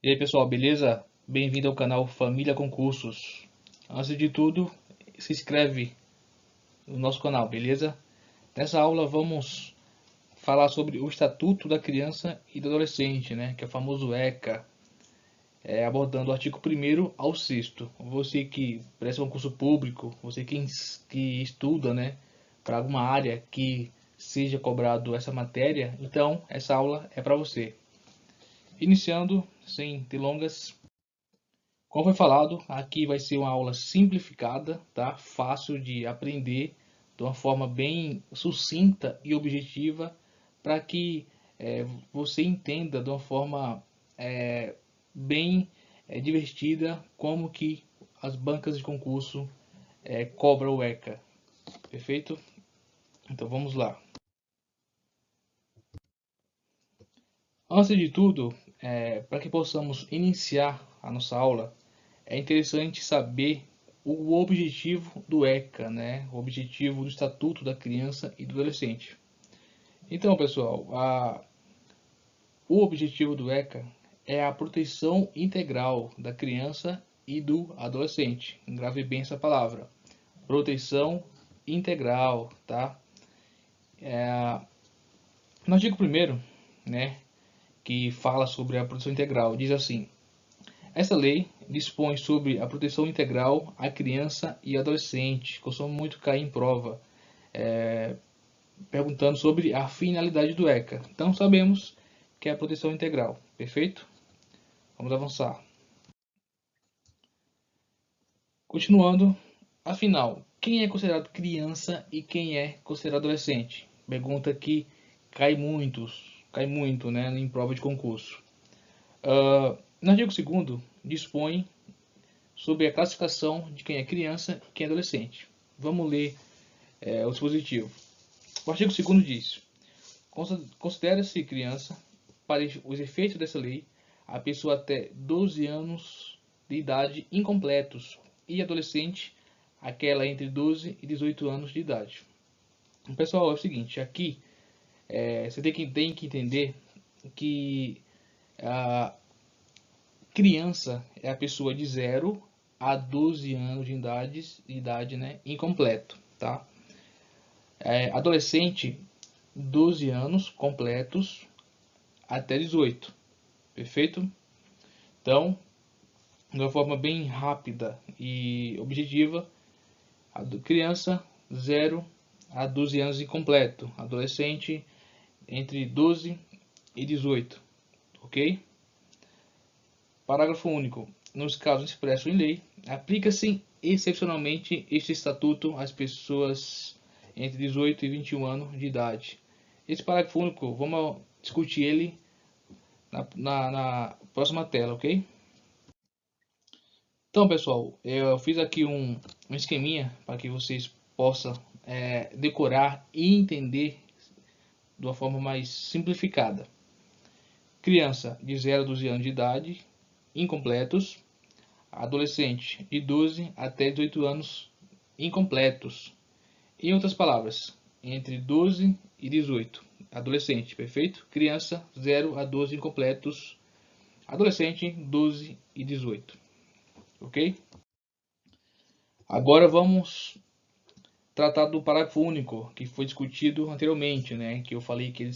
E aí pessoal, beleza? Bem-vindo ao canal Família Concursos. Antes de tudo, se inscreve no nosso canal, beleza? Nessa aula vamos falar sobre o Estatuto da Criança e do Adolescente, né? Que é o famoso ECA, abordando o artigo 1º ao 6º. Você que presta concurso público, você que estuda, né? Para alguma área que seja cobrado essa matéria, então essa aula é para você. Iniciando, sem delongas. Como foi falado, aqui vai ser uma aula simplificada, tá? Fácil de aprender, de uma forma bem sucinta e objetiva, para que você entenda de uma forma bem divertida como que as bancas de concurso cobram o ECA. Perfeito? Então vamos lá. Antes de tudo, para que possamos iniciar a nossa aula, é interessante saber o objetivo do ECA, né? O objetivo do Estatuto da Criança e do Adolescente. Então, pessoal, o objetivo do ECA é a proteção integral da criança e do adolescente. Grave bem essa palavra. Proteção integral, tá? No artigo 1º, né, que fala sobre a proteção integral, diz assim: essa lei dispõe sobre a proteção integral à criança e adolescente. Costuma muito cair em prova, perguntando sobre a finalidade do ECA. Então sabemos que é a proteção integral, perfeito? Vamos avançar. Continuando, afinal, quem é considerado criança e quem é considerado adolescente? Pergunta que cai muito, né, em prova de concurso. No artigo 2º, dispõe sobre a classificação de quem é criança e quem é adolescente. Vamos ler o dispositivo. O artigo 2º diz: considera-se criança, para os efeitos dessa lei, a pessoa até 12 anos de idade incompletos e adolescente, aquela entre 12 e 18 anos de idade. Pessoal, é o seguinte, aqui você tem que entender que a criança é a pessoa de 0 a 12 anos de idade, né, incompleto, tá? Adolescente, 12 anos completos até 18, perfeito? Então, de uma forma bem rápida e objetiva, a criança 0 a 12 anos incompleto, adolescente entre 12 e 18, ok? Parágrafo único. Nos casos expressos em lei, aplica-se excepcionalmente este estatuto às pessoas entre 18 e 21 anos de idade. Esse parágrafo único, vamos discutir ele na próxima tela, ok? Então, pessoal, eu fiz aqui um esqueminha para que vocês possam decorar e entender de uma forma mais simplificada. Criança de 0 a 12 anos de idade, incompletos. Adolescente de 12 até 18 anos, incompletos. Em outras palavras, entre 12 e 18. Adolescente, perfeito? Criança, 0 a 12 incompletos. Adolescente, 12 e 18. Ok? Agora vamos tratar do parágrafo único, que foi discutido anteriormente, né? Que eu falei que ele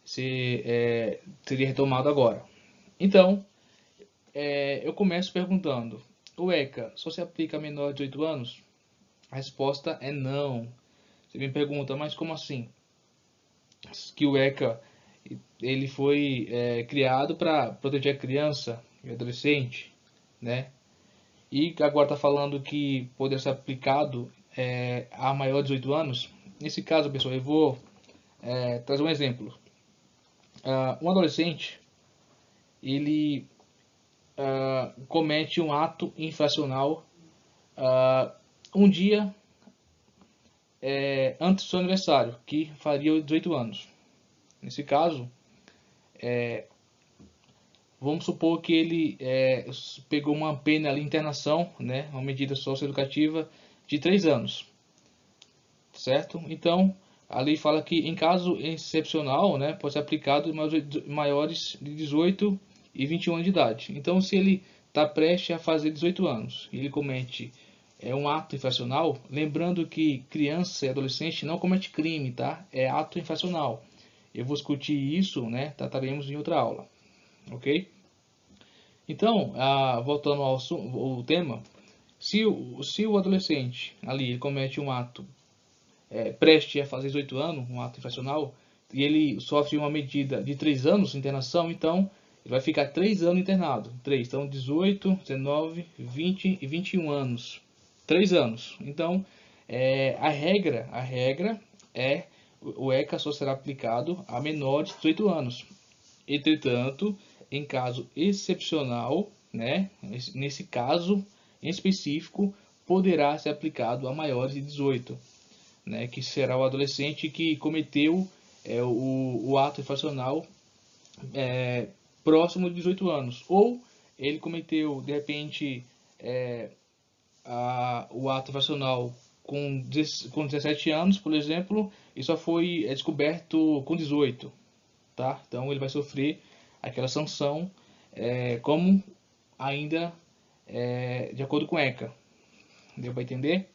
seria retomado agora. Então, eu começo perguntando: o ECA só se aplica a menor de 18 anos? A resposta é não. Você me pergunta, mas como assim? Que o ECA ele foi criado para proteger a criança e adolescente, né? E agora está falando que poderia ser aplicado a maior de 18 anos. Nesse caso, pessoal, eu vou trazer um exemplo. Um adolescente, ele comete um ato infracional um dia antes do seu aniversário, que faria 18 anos. Nesse caso, vamos supor que ele pegou uma pena ali, internação, né, uma medida socioeducativa de 3 anos, certo? Então, a lei fala que em caso excepcional, né, pode ser aplicado em maiores de 18 e 21 anos de idade. Então, se ele está prestes a fazer 18 anos e ele comete um ato infracional, lembrando que criança e adolescente não comete crime, tá? É ato infracional. Eu vou discutir isso, né? Trataremos em outra aula, ok? Então, voltando ao tema, se o adolescente ali ele comete um ato preste a fazer 18 anos, um ato infracional, e ele sofre uma medida de 3 anos de internação, então ele vai ficar 3 anos internado. 3, então 18, 19, 20 e 21 anos. 3 anos. Então, a regra é o ECA só será aplicado a menores de 18 anos. Entretanto, em caso excepcional, né, nesse caso em específico, poderá ser aplicado a maiores de 18, né, que será o adolescente que cometeu o ato infracional próximo de 18 anos, ou ele cometeu de repente o ato infracional com 17 anos, por exemplo, e só foi descoberto com 18, tá? Então ele vai sofrer aquela sanção como ainda de acordo com o ECA. Deu para entender?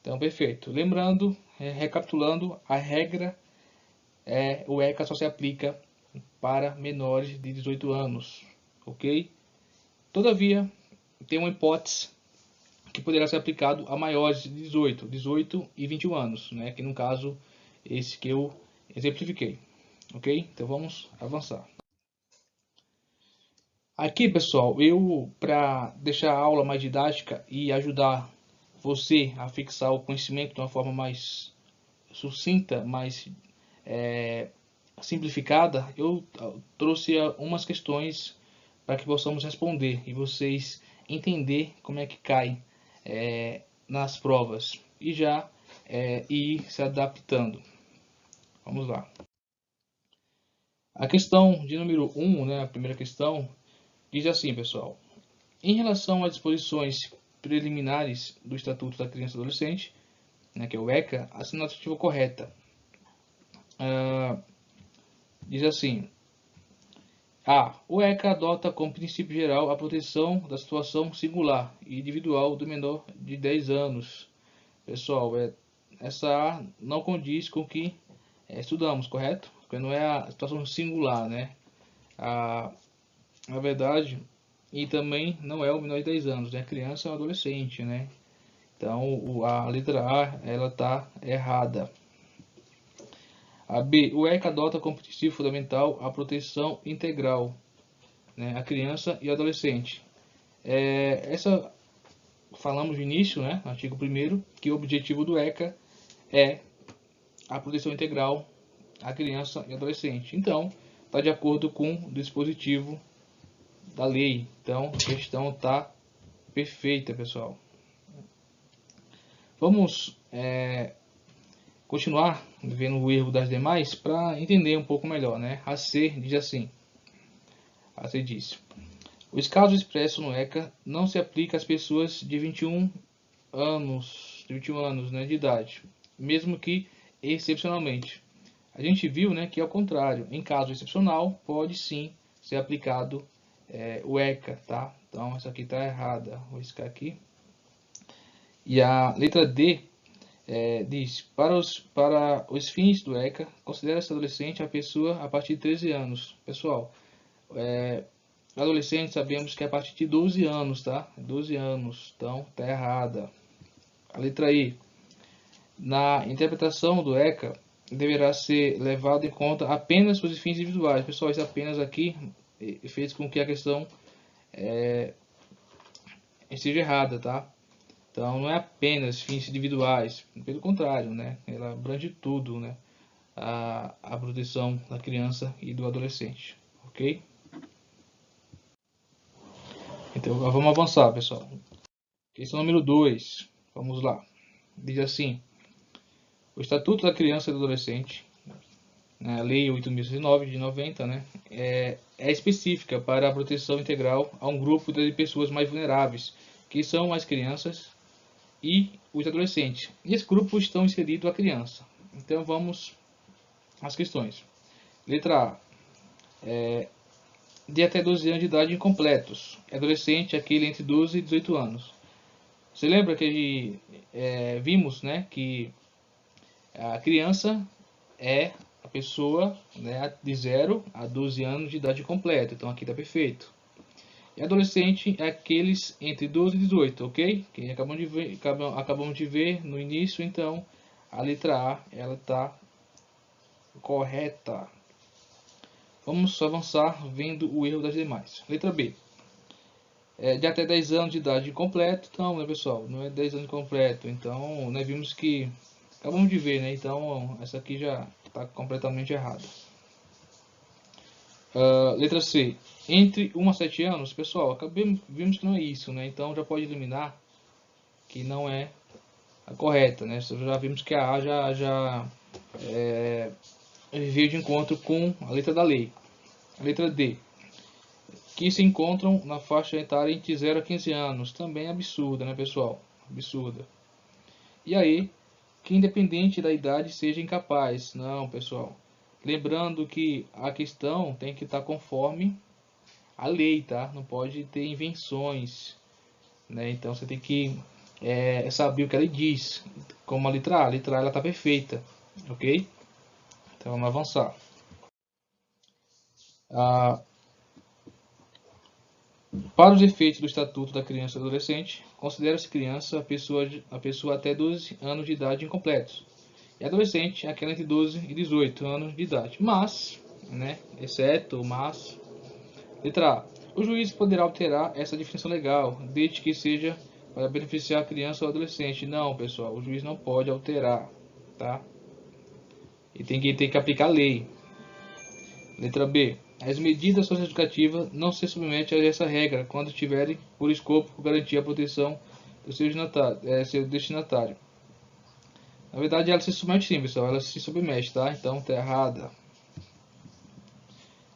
Então, perfeito. Lembrando, recapitulando, a regra o ECA só se aplica para menores de 18 anos, ok? Todavia, tem uma hipótese que poderá ser aplicado a maiores de 18 e 21 anos, né? Que no caso, esse que eu exemplifiquei, ok? Então vamos avançar. Aqui, pessoal, para deixar a aula mais didática e ajudar você a fixar o conhecimento de uma forma mais sucinta, mais simplificada, eu trouxe umas questões para que possamos responder e vocês entender como é que cai nas provas e já ir se adaptando. Vamos lá. A questão de número 1, né, a primeira questão, diz assim, pessoal. Em relação às disposições preliminares do Estatuto da Criança e Adolescente, né, que é o ECA, a assinativa correta diz assim: o ECA adota como princípio geral a proteção da situação singular e individual do menor de 10 anos. Pessoal, essa A não condiz com o que estudamos, correto? Porque não é a situação singular, né? Na verdade, e também não é o menor de 10 anos, né? Criança ou adolescente, né? Então, a letra A, ela está errada. A B, o ECA adota como princípio fundamental a proteção integral, né, a criança e adolescente. Essa falamos no início, né, no artigo 1º, que o objetivo do ECA é a proteção integral à criança e adolescente. Então, está de acordo com o dispositivo da lei. Então, a questão está perfeita, pessoal. Vamos continuar vendo o erro das demais para entender um pouco melhor, né? A C diz assim. A C diz: os casos expressos no ECA não se aplica às pessoas de 21 anos, né, de idade, mesmo que excepcionalmente. A gente viu, né, que ao contrário, em caso excepcional, pode sim ser aplicado o ECA, tá? Então essa aqui está errada, vou riscar aqui. E a letra D diz: para os fins do ECA, considera-se adolescente a pessoa a partir de 13 anos. Pessoal, adolescente sabemos que é a partir de 12 anos, tá? 12 anos, então tá errada. A letra I. Na interpretação do ECA, deverá ser levado em conta apenas os fins individuais. Pessoal, isso apenas aqui fez com que a questão esteja errada, tá? Então, não é apenas fins individuais, pelo contrário, né? Ela abrange tudo, né? A proteção da criança e do adolescente, ok? Então, vamos avançar, pessoal. Questão número 2, vamos lá. Diz assim: o Estatuto da Criança e do Adolescente, né, a Lei 8.009 de 90, né, é específica para a proteção integral a um grupo de pessoas mais vulneráveis, que são as crianças e os adolescentes. Nesse grupo estão inseridos a criança. Então vamos às questões. Letra A. de até 12 anos de idade incompletos. Adolescente, aquele entre 12 e 18 anos. Você lembra que vimos, né, que a criança é a pessoa, né, de 0 a 12 anos de idade completa. Então aqui está perfeito. E adolescente é aqueles entre 12 e 18, ok? Que acabamos de ver no início, então a letra A ela está correta. Vamos avançar vendo o erro das demais. Letra B. De até 10 anos de idade completo. Então, né, pessoal? Não é 10 anos completo. Então, nós vimos que acabamos de ver, né? Então, essa aqui já está completamente errada. Letra C. Entre 1 a 7 anos, pessoal, vimos que não é isso, né? Então, já pode eliminar que não é a correta, né? Já vimos que a A já veio de encontro com a letra da lei. A letra D. Que se encontram na faixa etária entre 0 a 15 anos. Também é absurda, né, pessoal? Absurda. E aí, que independente da idade seja incapaz. Não, pessoal. Lembrando que a questão tem que estar conforme a lei, tá? Não pode ter invenções, né? Então você tem que saber o que ela diz. Como a letra A ela está perfeita, ok? Então vamos avançar. Para os efeitos do Estatuto da Criança e do Adolescente, considera-se criança a pessoa até 12 anos de idade incompletos. E adolescente aquela entre 12 e 18 anos de idade. Mas, né, mas, letra A. O juiz poderá alterar essa definição legal, desde que seja para beneficiar a criança ou adolescente. Não, pessoal, o juiz não pode alterar, tá? E tem que aplicar a lei. Letra B. As medidas socioeducativas não se submetem a essa regra quando tiverem por escopo garantir a proteção do seu destinatário. Na verdade, ela se submete sim, pessoal. Ela se submete, tá? Então, tá errada.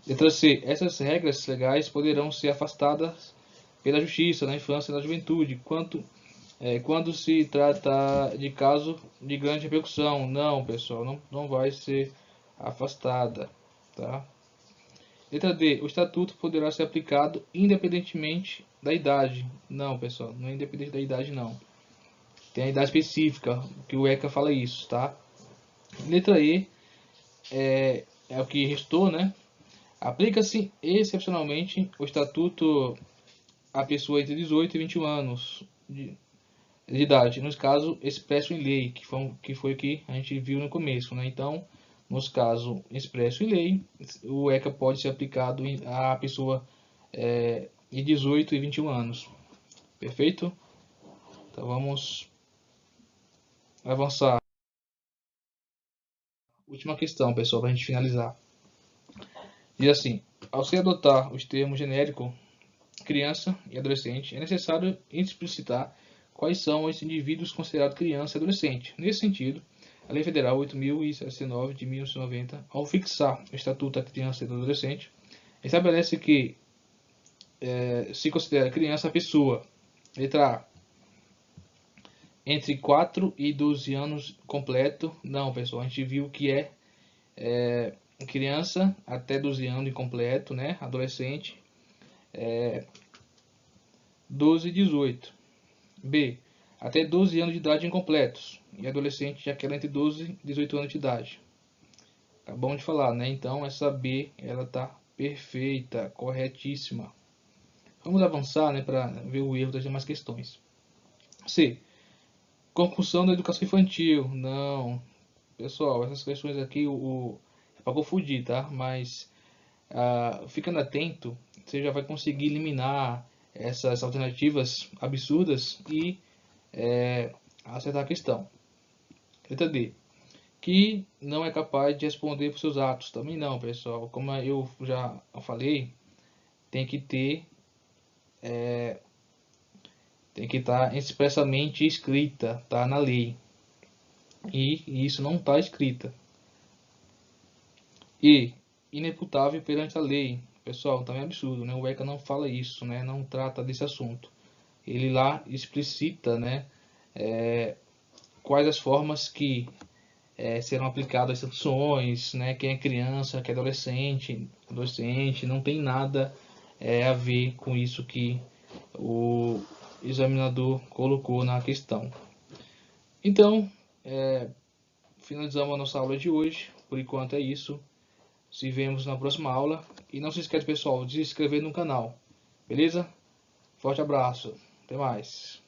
Letra C. Essas regras legais poderão ser afastadas pela justiça na infância e na juventude, quando se trata de caso de grande repercussão. Não, pessoal, não vai ser afastada, tá? Letra D. O estatuto poderá ser aplicado independentemente da idade. Não, pessoal, não é independente da idade, não. Tem a idade específica, que o ECA fala isso, tá? Letra E é o que restou, né? Aplica-se excepcionalmente o estatuto a pessoa entre 18 e 21 anos de idade, nos casos expresso em lei, que foi o que a gente viu no começo, né? Então, nos casos expresso em lei, o ECA pode ser aplicado à pessoa de 18 e 21 anos. Perfeito? Então vamos avançar. Última questão, pessoal, para a gente finalizar. Diz assim: ao se adotar os termos genérico criança e adolescente, é necessário explicitar quais são os indivíduos considerados criança e adolescente. Nesse sentido, a Lei Federal 8.069 de 1990, ao fixar o Estatuto da Criança e do Adolescente, estabelece que se considera criança a pessoa, letra A, entre 4 e 12 anos completo. Não, pessoal, a gente viu que criança até 12 anos incompleto, né? Adolescente 12 e 18. B. Até 12 anos de idade incompletos. E adolescente já quer entre 12 e 18 anos de idade. Acabamos de falar, né? Então essa B, ela tá perfeita, corretíssima. Vamos avançar, né, para ver o erro das demais questões. C. Concussão da educação infantil. Não. Pessoal, essas questões aqui é para confundir, tá? Mas ficando atento, você já vai conseguir eliminar essas alternativas absurdas e acertar a questão. Letra D. Que não é capaz de responder por seus atos. Também não, pessoal. Como eu já falei, tem que estar expressamente escrita, tá, na lei. E isso não está escrita. E ineputável perante a lei. Pessoal, também é absurdo, né? O ECA não fala isso, né? Não trata desse assunto. Ele lá explicita, né? Quais as formas que serão aplicadas sanções, né? Quem é criança, quem é adolescente, não tem nada a ver com isso que o examinador colocou na questão. Então, finalizamos a nossa aula de hoje. Por enquanto é isso. Se vemos na próxima aula. E não se esquece, pessoal, de se inscrever no canal. Beleza? Forte abraço. Até mais.